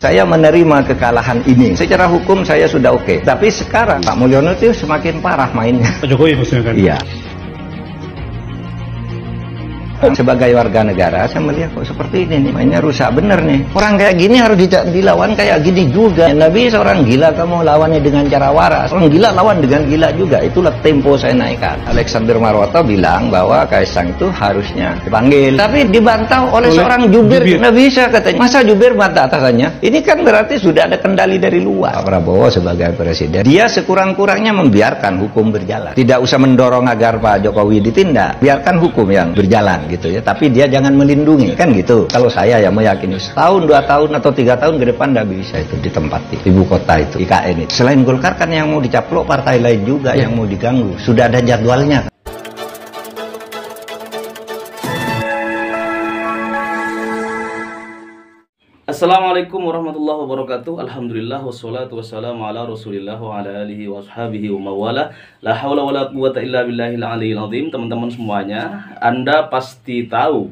Saya menerima kekalahan ini. Secara hukum saya sudah oke. Tapi sekarang Pak Mulyono itu semakin parah mainnya. Pak Jokowi maksudnya kan? Iya. Sebagai warga negara, saya melihat kok seperti ini nih, mainnya rusak bener nih. Orang kayak gini harus dilawan kayak gini juga. Nabi seorang gila kamu lawannya dengan cara waras. Orang gila lawan dengan gila juga. Itulah tempo saya naikkan. Alexander Marwata bilang bahwa Kaisang itu harusnya dipanggil. Tapi dibantah oleh seorang jubir. Nggak bisa katanya. Masa jubir bantah atasannya? Ini kan berarti sudah ada kendali dari luar. Pak Prabowo sebagai presiden, dia sekurang-kurangnya membiarkan hukum berjalan. Tidak usah mendorong agar Pak Jokowi ditindak. Biarkan hukum yang berjalan. Gitu ya, tapi dia jangan melindungi kan gitu. Kalau saya ya meyakini setahun, 2 tahun atau 3 tahun ke depan tidak bisa itu ditempati ibu kota itu IKN itu. Selain Golkar kan yang mau dicaplok partai lain juga yang mau diganggu. Sudah ada jadwalnya. Assalamualaikum warahmatullahi wabarakatuh. Alhamdulillah wassalatu wassalamu ala Rasulillah wa ala alihi wa ashabihi wa mawala. La haula wala quwata illa billahil aliyil azim. Teman-teman semuanya, Anda pasti tahu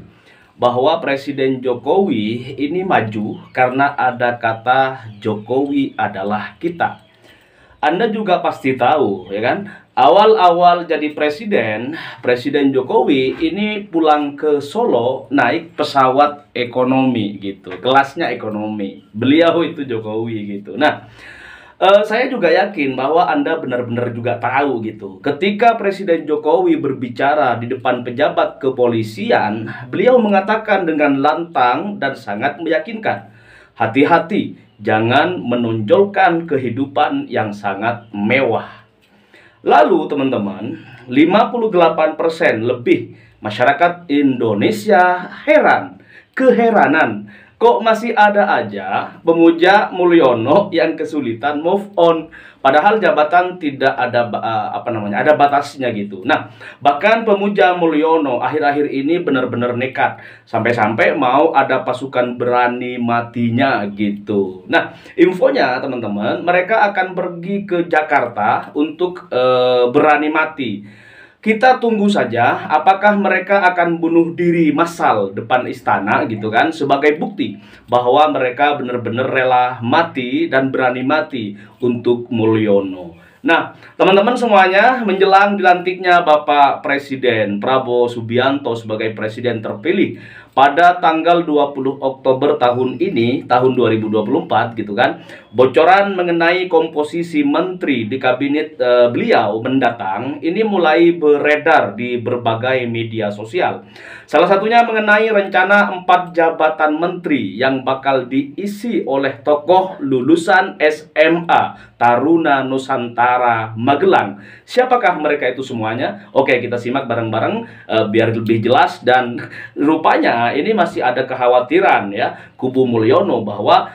bahwa Presiden Jokowi ini maju karena ada kata Jokowi adalah kita. Anda juga pasti tahu, ya kan? Awal-awal jadi Presiden Jokowi ini pulang ke Solo naik pesawat ekonomi gitu, kelasnya ekonomi. Beliau itu Jokowi gitu. Nah, saya juga yakin bahwa Anda benar-benar juga tahu gitu. Ketika Presiden Jokowi berbicara di depan pejabat kepolisian, beliau mengatakan dengan lantang dan sangat meyakinkan, hati-hati, jangan menonjolkan kehidupan yang sangat mewah. Lalu teman-teman, 58% lebih masyarakat Indonesia keheranan. Kok masih ada aja pemuja Mulyono yang kesulitan move on, padahal jabatan tidak ada ada batasnya gitu. Nah, bahkan pemuja Mulyono akhir-akhir ini benar-benar nekat, sampai-sampai mau ada pasukan berani matinya gitu. Nah, infonya teman-teman, mereka akan pergi ke Jakarta untuk berani mati. Kita tunggu saja apakah mereka akan bunuh diri massal depan istana gitu kan, sebagai bukti bahwa mereka benar-benar rela mati dan berani mati untuk Mulyono. Nah, teman-teman semuanya, menjelang dilantiknya Bapak Presiden Prabowo Subianto sebagai presiden terpilih pada tanggal 20 Oktober tahun ini, tahun 2024 gitu kan, bocoran mengenai komposisi menteri di kabinet beliau mendatang ini mulai beredar di berbagai media sosial. Salah satunya mengenai rencana 4 jabatan menteri yang bakal diisi oleh tokoh lulusan SMA Taruna Nusantara Magelang. Siapakah mereka itu semuanya? Oke, kita simak bareng-bareng biar lebih jelas. Dan rupanya ini masih ada kekhawatiran ya kubu Mulyono bahwa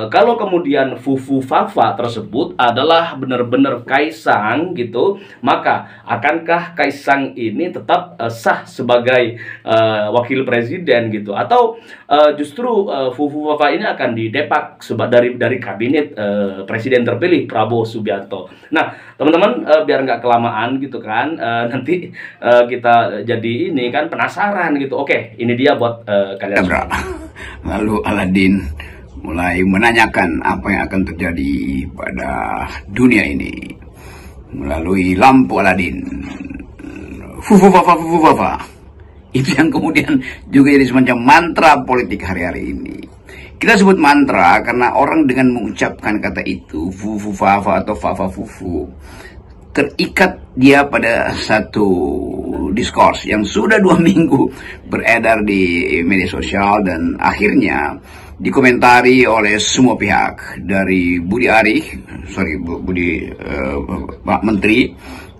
kalau kemudian Fufu Fafa tersebut adalah benar-benar Kaisang gitu, maka akankah Kaisang ini tetap sah sebagai wakil presiden gitu, atau justru Fufu Fafa ini akan didepak dari kabinet presiden terpilih Prabowo Subianto. Nah, teman-teman, biar nggak kelamaan gitu kan, nanti kita jadi ini kan penasaran gitu. Oke, ini dia buat kalian. Lalu Aladin mulai menanyakan apa yang akan terjadi pada dunia ini melalui lampu Aladin. Fufu Fafa. Itu yang kemudian juga jadi semacam mantra politik hari-hari ini. Kita sebut mantra karena orang dengan mengucapkan kata itu, Fufu Fafa atau Fafa Fufu, terikat dia pada satu diskurs yang sudah 2 minggu beredar di media sosial dan akhirnya dikomentari oleh semua pihak, dari Pak Menteri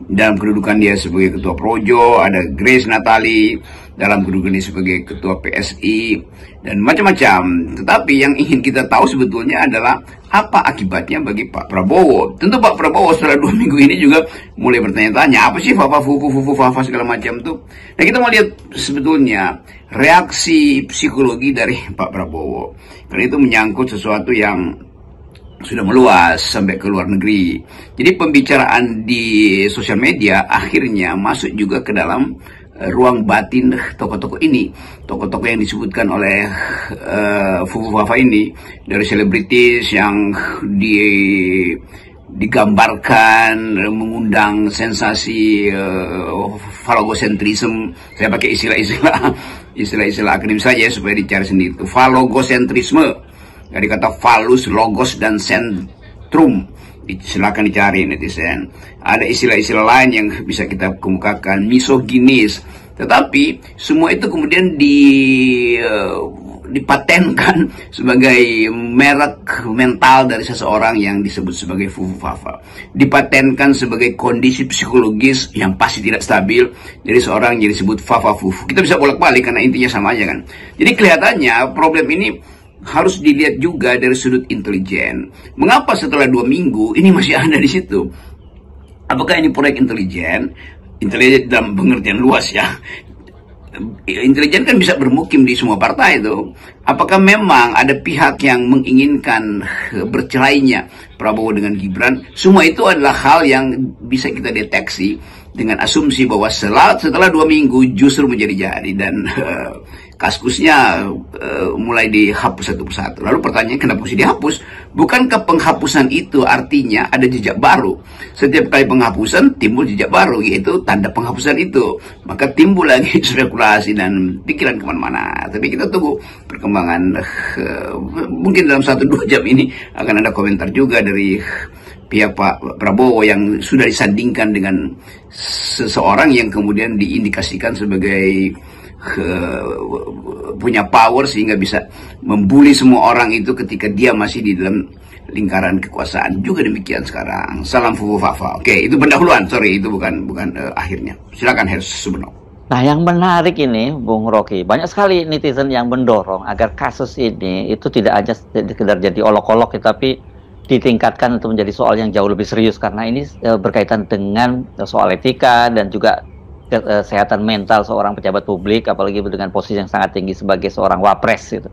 dalam kedudukan dia sebagai Ketua Projo, ada Grace Natali dalam kedudukan dia sebagai Ketua PSI, dan macam-macam. Tetapi yang ingin kita tahu sebetulnya adalah apa akibatnya bagi Pak Prabowo. Tentu Pak Prabowo setelah 2 minggu ini juga mulai bertanya-tanya, apa sih Fafa Fufu Fafa segala macam tuh. Nah, kita mau lihat sebetulnya reaksi psikologi dari Pak Prabowo, karena itu menyangkut sesuatu yang sudah meluas sampai ke luar negeri. Jadi pembicaraan di sosial media akhirnya masuk juga ke dalam ruang batin tokoh-tokoh ini, tokoh-tokoh yang disebutkan oleh Fufu Fafa ini, dari selebritis yang digambarkan mengundang sensasi falogocentrism. Saya pakai istilah akademis saja supaya dicari sendiri. Itu falogocentrisme dari kata falus, logos, dan sentrum. Silakan dicari netizen. Ada istilah-istilah lain yang bisa kita kemukakan, misoginis. Tetapi semua itu kemudian dipatenkan sebagai merek mental dari seseorang yang disebut sebagai Fufu Fafa. Dipatenkan sebagai kondisi psikologis yang pasti tidak stabil dari seorang yang disebut Fafa Fufu. Kita bisa bolak-balik karena intinya sama aja kan. Jadi kelihatannya problem ini harus dilihat juga dari sudut intelijen. Mengapa setelah 2 minggu ini masih ada di situ? Apakah ini proyek intelijen? Intelijen dalam pengertian luas ya. Intelijen kan bisa bermukim di semua partai itu. Apakah memang ada pihak yang menginginkan bercerainya Prabowo dengan Gibran? Semua itu adalah hal yang bisa kita deteksi dengan asumsi bahwa setelah 2 minggu justru menjadi jadi, dan kaskusnya mulai dihapus satu persatu. Lalu pertanyaan, kenapa mesti dihapus? Bukankah penghapusan itu artinya ada jejak baru? Setiap kali penghapusan timbul jejak baru, yaitu tanda penghapusan itu. Maka timbul lagi spekulasi dan pikiran kemana-mana. Tapi kita tunggu perkembangan. Mungkin dalam 1-2 jam ini akan ada komentar juga dari pihak Pak Prabowo yang sudah disandingkan dengan seseorang yang kemudian diindikasikan sebagai punya power sehingga bisa membuli semua orang itu ketika dia masih di dalam lingkaran kekuasaan. Juga demikian sekarang. Salam Fufu Fafa. Oke, itu pendahuluan. Sorry, itu bukan akhirnya. Silakan Herz Subono. Nah, yang menarik ini, Bung Rocky, banyak sekali netizen yang mendorong agar kasus ini itu tidak hanya sekedar jadi olok-olok, tapi ditingkatkan untuk menjadi soal yang jauh lebih serius, karena ini berkaitan dengan soal etika dan juga kesehatan mental seorang pejabat publik, apalagi dengan posisi yang sangat tinggi sebagai seorang wapres gitu.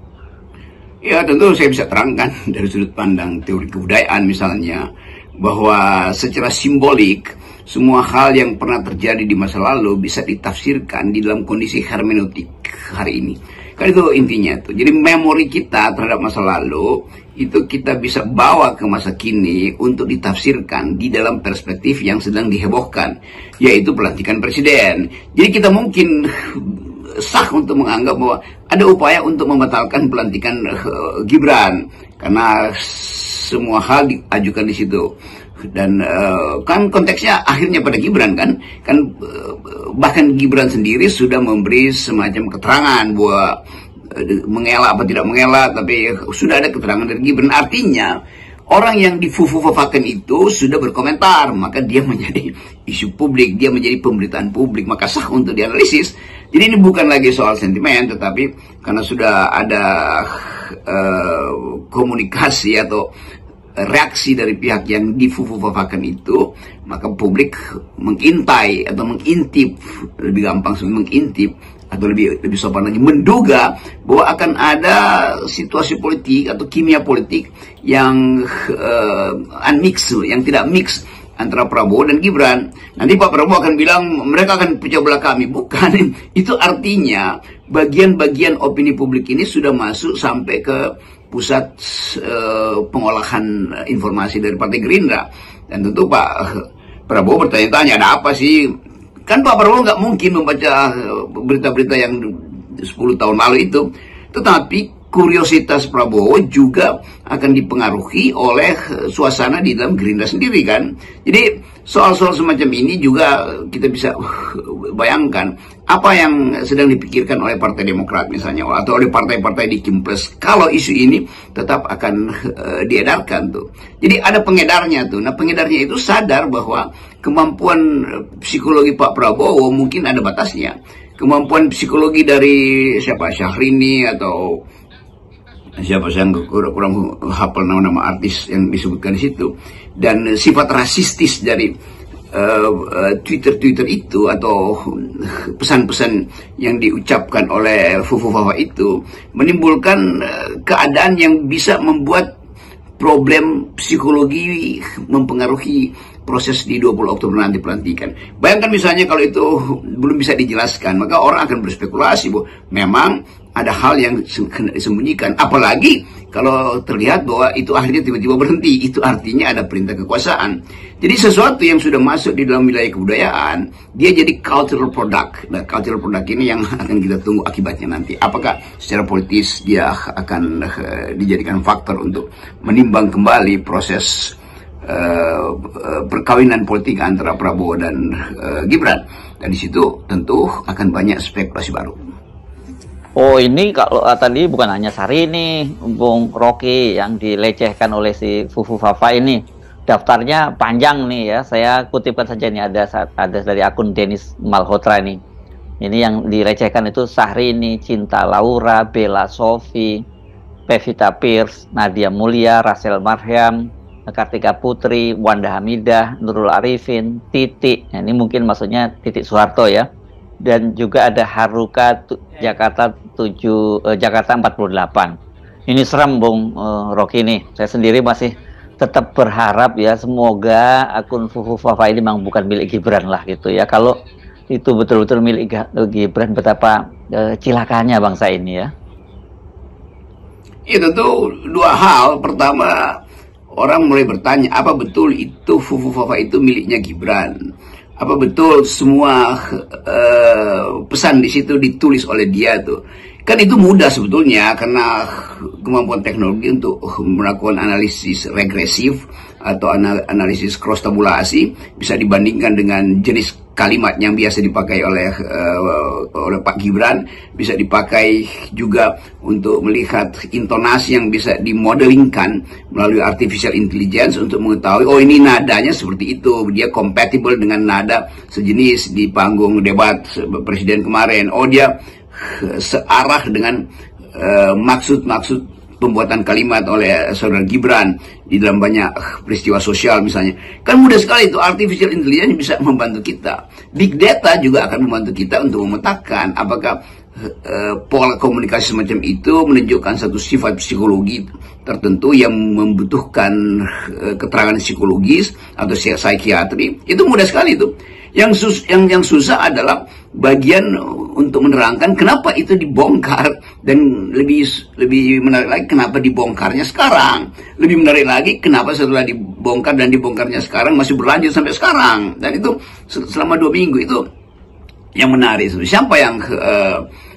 Ya, tentu saya bisa terangkan dari sudut pandang teori kebudayaan misalnya, bahwa secara simbolik semua hal yang pernah terjadi di masa lalu bisa ditafsirkan di dalam kondisi hermeneutik hari ini. Kan itu intinya tuh. Jadi memori kita terhadap masa lalu itu kita bisa bawa ke masa kini untuk ditafsirkan di dalam perspektif yang sedang dihebohkan, yaitu pelantikan presiden. Jadi kita mungkin sah untuk menganggap bahwa ada upaya untuk membatalkan pelantikan Gibran karena semua hal diajukan di situ. Dan kan konteksnya akhirnya pada Gibran kan bahkan Gibran sendiri sudah memberi semacam keterangan bahwa mengelak apa tidak mengelak, tapi sudah ada keterangan dari Gibran. Artinya orang yang difufu-fafakan itu sudah berkomentar, maka dia menjadi isu publik, dia menjadi pemberitaan publik, maka sah untuk dianalisis. Jadi ini bukan lagi soal sentimen, tetapi karena sudah ada komunikasi atau reaksi dari pihak yang difufu-fafakan itu, maka publik mengintai atau mengintip, lebih gampang mengintip atau lebih sopan lagi menduga bahwa akan ada situasi politik atau kimia politik yang unmixed, yang tidak mix antara Prabowo dan Gibran. Nanti Pak Prabowo akan bilang mereka akan pecah belah kami. Bukan, itu artinya bagian-bagian opini publik ini sudah masuk sampai ke pusat pengolahan informasi dari Partai Gerindra. Dan tentu Pak Prabowo bertanya-tanya, ada apa sih? Kan Pak Prabowo nggak mungkin membaca berita-berita yang 10 tahun lalu itu. Tetapi kuriositas Prabowo juga akan dipengaruhi oleh suasana di dalam Gerindra sendiri kan. Jadi soal-soal semacam ini juga kita bisa bayangkan apa yang sedang dipikirkan oleh Partai Demokrat misalnya, atau oleh partai-partai di Kim Plus kalau isu ini tetap akan diedarkan tuh. Jadi ada pengedarnya tuh. Nah, pengedarnya itu sadar bahwa kemampuan psikologi Pak Prabowo mungkin ada batasnya. Kemampuan psikologi dari siapa, Syahrini atau siapa, saya kurang hafal nama-nama artis yang disebutkan di situ, dan sifat rasistis dari Twitter itu atau pesan-pesan yang diucapkan oleh Fufu Fafa itu menimbulkan keadaan yang bisa membuat problem psikologi mempengaruhi proses di 20 Oktober nanti pelantikan. Bayangkan misalnya kalau itu belum bisa dijelaskan, maka orang akan berspekulasi bahwa memang ada hal yang disembunyikan. Apalagi kalau terlihat bahwa itu akhirnya tiba-tiba berhenti, itu artinya ada perintah kekuasaan. Jadi sesuatu yang sudah masuk di dalam wilayah kebudayaan, dia jadi cultural product. Nah, cultural product ini yang akan kita tunggu akibatnya nanti. Apakah secara politis dia akan dijadikan faktor untuk menimbang kembali proses perkawinan politik antara Prabowo dan Gibran. Dan di situ tentu akan banyak spekulasi baru. Oh, ini kalau tadi bukan hanya Sari ini, Bung Rocky, yang dilecehkan oleh si Fufu Fafa ini. Daftarnya panjang nih ya. Saya kutipkan saja nih, ada dari akun Dennis Malhotra nih. Ini yang dilecehkan itu Syahrini, Cinta Laura, Bella Sophie, Pevita Pierce, Nadia Mulia, Rachel Marham, Kartika Putri, Wanda Hamidah, Nurul Arifin, Titik. Nah, ini mungkin maksudnya Titik Soeharto ya. Dan juga ada Haruka Jakarta 48. Ini serem, Bung Rocky nih. Saya sendiri masih tetap berharap ya, semoga akun Fufu Fafa ini memang bukan milik Gibran lah gitu ya. Kalau itu betul-betul milik Gibran, betapa cilakanya bangsa ini ya. Itu tuh dua hal. Pertama, orang mulai bertanya, apa betul itu Fufu Fafa itu miliknya Gibran? Apa betul semua pesan di situ ditulis oleh dia tuh? Kan itu mudah sebetulnya, karena kemampuan teknologi untuk melakukan analisis regresif atau analisis cross tabulasi bisa dibandingkan dengan jenis kalimat yang biasa dipakai oleh Pak Gibran, bisa dipakai juga untuk melihat intonasi yang bisa dimodelingkan melalui artificial intelligence untuk mengetahui, oh ini nadanya seperti itu, dia compatible dengan nada sejenis di panggung debat presiden kemarin, oh dia searah dengan maksud-maksud pembuatan kalimat oleh saudara Gibran di dalam banyak peristiwa sosial misalnya. Kan mudah sekali itu, artificial intelligence bisa membantu kita. Big data juga akan membantu kita untuk memetakan apakah pola komunikasi semacam itu menunjukkan satu sifat psikologi tertentu yang membutuhkan keterangan psikologis atau psikiatri. Itu mudah sekali itu. Yang susah adalah bagian untuk menerangkan kenapa itu dibongkar, dan lebih menarik lagi kenapa dibongkarnya sekarang. Lebih menarik lagi kenapa setelah dibongkar dan dibongkarnya sekarang masih berlanjut sampai sekarang. Dan itu selama 2 minggu itu yang menarik. Siapa yang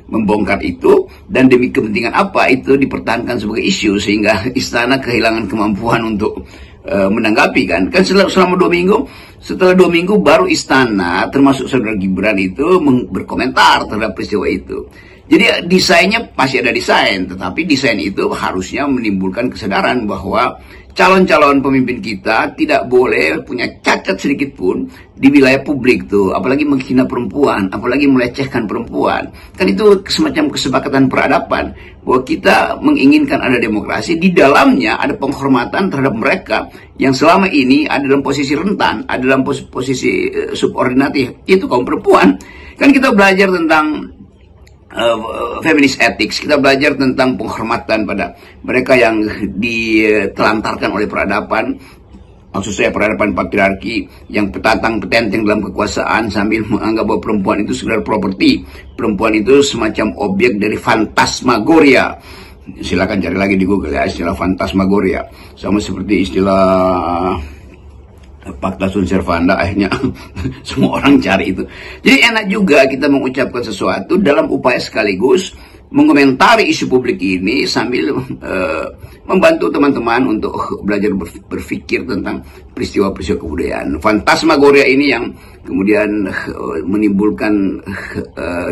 membongkar itu dan demi kepentingan apa itu dipertahankan sebagai isu sehingga istana kehilangan kemampuan untuk menanggapi kan selama 2 minggu. Setelah 2 minggu baru istana termasuk saudara Gibran itu berkomentar terhadap peristiwa itu. Jadi desainnya masih ada desain, tetapi desain itu harusnya menimbulkan kesadaran bahwa calon-calon pemimpin kita tidak boleh punya cacat sedikit pun di wilayah publik tuh, apalagi menghina perempuan, apalagi melecehkan perempuan. Kan itu semacam kesepakatan peradaban bahwa kita menginginkan ada demokrasi, di dalamnya ada penghormatan terhadap mereka yang selama ini ada dalam posisi rentan, ada dalam posisi subordinatif, itu kaum perempuan. Kan kita belajar tentang feminist ethics, kita belajar tentang penghormatan pada mereka yang ditelantarkan oleh peradaban, maksud saya peradaban patriarki yang petantang-petenteng dalam kekuasaan sambil menganggap bahwa perempuan itu sekedar properti, perempuan itu semacam objek dari fantasmagoria. Silakan cari lagi di Google ya, istilah fantasmagoria, sama seperti istilah Pacta sunt servanda, akhirnya semua orang cari itu. Jadi enak juga kita mengucapkan sesuatu dalam upaya sekaligus mengomentari isu publik ini sambil membantu teman-teman untuk belajar berpikir tentang peristiwa-peristiwa kebudayaan. Fantasmagoria ini yang kemudian menimbulkan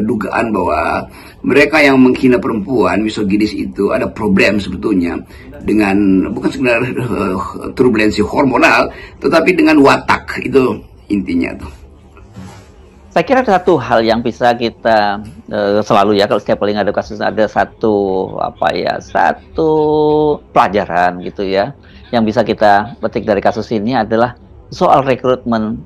dugaan bahwa mereka yang menghina perempuan, misoginis itu ada problem sebetulnya dengan bukan sekedar turbulensi hormonal, tetapi dengan watak, itu intinya tuh. Saya kira satu hal yang bisa kita selalu ya, kalau setiap kali ada kasus ada satu pelajaran gitu ya yang bisa kita petik dari kasus ini adalah soal rekrutmen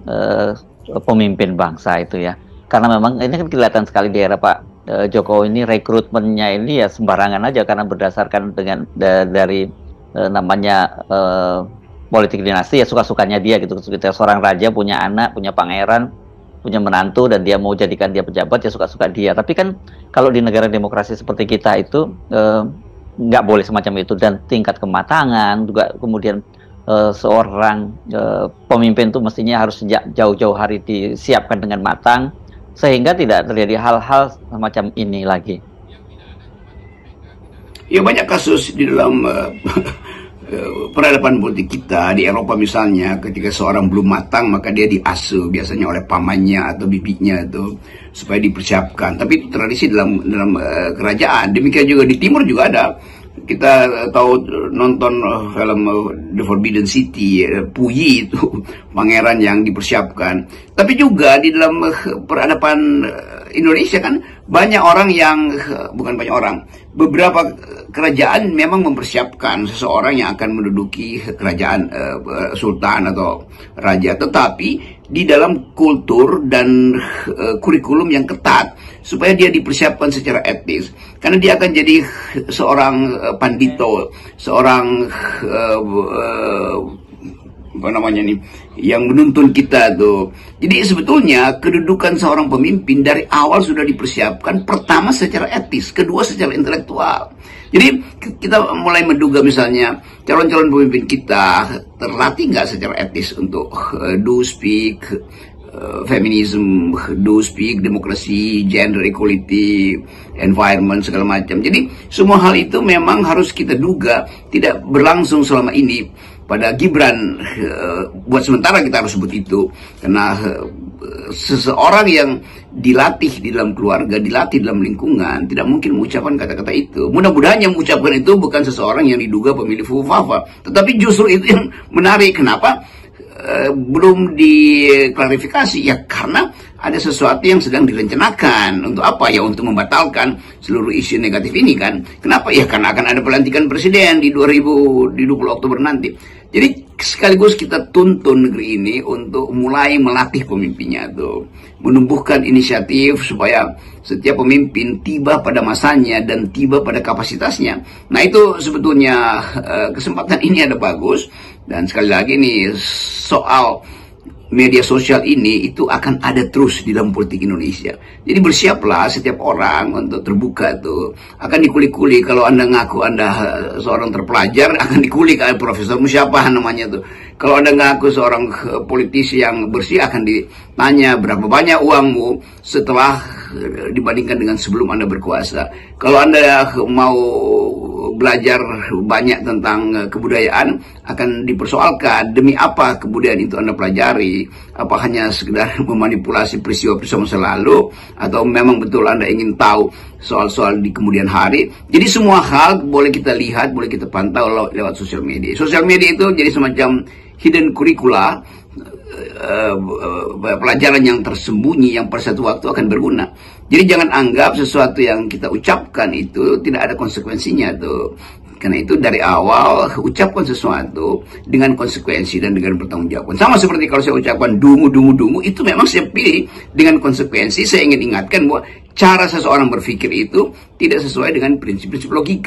pemimpin bangsa itu ya. Karena memang ini kan kelihatan sekali di era Pak Jokowi ini rekrutmennya ini ya sembarangan aja, karena berdasarkan dengan dari namanya politik dinasti ya suka-sukanya dia gitu. Ketika seorang raja punya anak, punya pangeran, punya menantu, dan dia mau jadikan dia pejabat ya suka-suka dia. Tapi kan kalau di negara demokrasi seperti kita itu nggak boleh semacam itu, dan tingkat kematangan juga kemudian seorang pemimpin itu mestinya harus sejak jauh-jauh hari disiapkan dengan matang sehingga tidak terjadi hal-hal semacam ini lagi. Ya banyak kasus di dalam peradaban politik kita di Eropa misalnya, ketika seorang belum matang maka dia diasuh biasanya oleh pamannya atau bibinya itu supaya dipersiapkan. Tapi itu tradisi dalam kerajaan. Demikian juga di timur juga ada. Kita tahu nonton film The Forbidden City, Puyi itu pangeran yang dipersiapkan. Tapi juga di dalam peradaban Indonesia kan banyak orang yang, bukan banyak orang, beberapa kerajaan memang mempersiapkan seseorang yang akan menduduki kerajaan sultan atau raja, tetapi di dalam kultur dan kurikulum yang ketat supaya dia dipersiapkan secara etis, karena dia akan jadi seorang pandito, seorang apa namanya nih, yang menuntun kita tuh. Jadi sebetulnya kedudukan seorang pemimpin dari awal sudah dipersiapkan, pertama secara etis, kedua secara intelektual. Jadi kita mulai menduga misalnya calon-calon pemimpin kita terlatih nggak secara etis untuk do speak feminism, do speak demokrasi, gender equality, environment, segala macam. Jadi semua hal itu memang harus kita duga tidak berlangsung selama ini pada Gibran. Buat sementara kita harus sebut itu, karena seseorang yang dilatih di dalam keluarga, dilatih dalam lingkungan, tidak mungkin mengucapkan kata-kata itu. Mudah-mudahan yang mengucapkan itu bukan seseorang yang diduga pemilih Fufafa, tetapi justru itu yang menarik. Kenapa belum diklarifikasi? Ya karena ada sesuatu yang sedang direncanakan. Untuk apa? Ya untuk membatalkan seluruh isu negatif ini kan. Kenapa? Ya karena akan ada pelantikan presiden di 20 Oktober nanti. Jadi sekaligus kita tuntun negeri ini untuk mulai melatih pemimpinnya tuh, menumbuhkan inisiatif supaya setiap pemimpin tiba pada masanya dan tiba pada kapasitasnya. Nah itu sebetulnya kesempatan ini ada bagus. Dan sekali lagi nih, soal media sosial ini itu akan ada terus di dalam politik Indonesia. Jadi bersiaplah setiap orang untuk terbuka tuh. Akan dikuli-kuli, kalau Anda ngaku Anda seorang terpelajar, akan dikuli kayak profesor siapa namanya tuh. Kalau Anda ngaku seorang politisi yang bersih, akan ditanya berapa banyak uangmu setelah dibandingkan dengan sebelum Anda berkuasa. Kalau Anda mau belajar banyak tentang kebudayaan, akan dipersoalkan demi apa kebudayaan itu Anda pelajari. Apa hanya sekedar memanipulasi peristiwa-peristiwa masa lalu, atau memang betul Anda ingin tahu soal-soal di kemudian hari. Jadi semua hal boleh kita lihat, boleh kita pantau lewat sosial media. Sosial media itu jadi semacam hidden curricula, pelajaran yang tersembunyi yang pada satu waktu akan berguna. Jadi jangan anggap sesuatu yang kita ucapkan itu tidak ada konsekuensinya tuh. Karena itu dari awal ucapkan sesuatu dengan konsekuensi dan dengan pertanggungjawaban. Sama seperti kalau saya ucapkan dungu, itu memang saya pilih dengan konsekuensi. Saya ingin ingatkan bahwa cara seseorang berpikir itu tidak sesuai dengan prinsip-prinsip logika.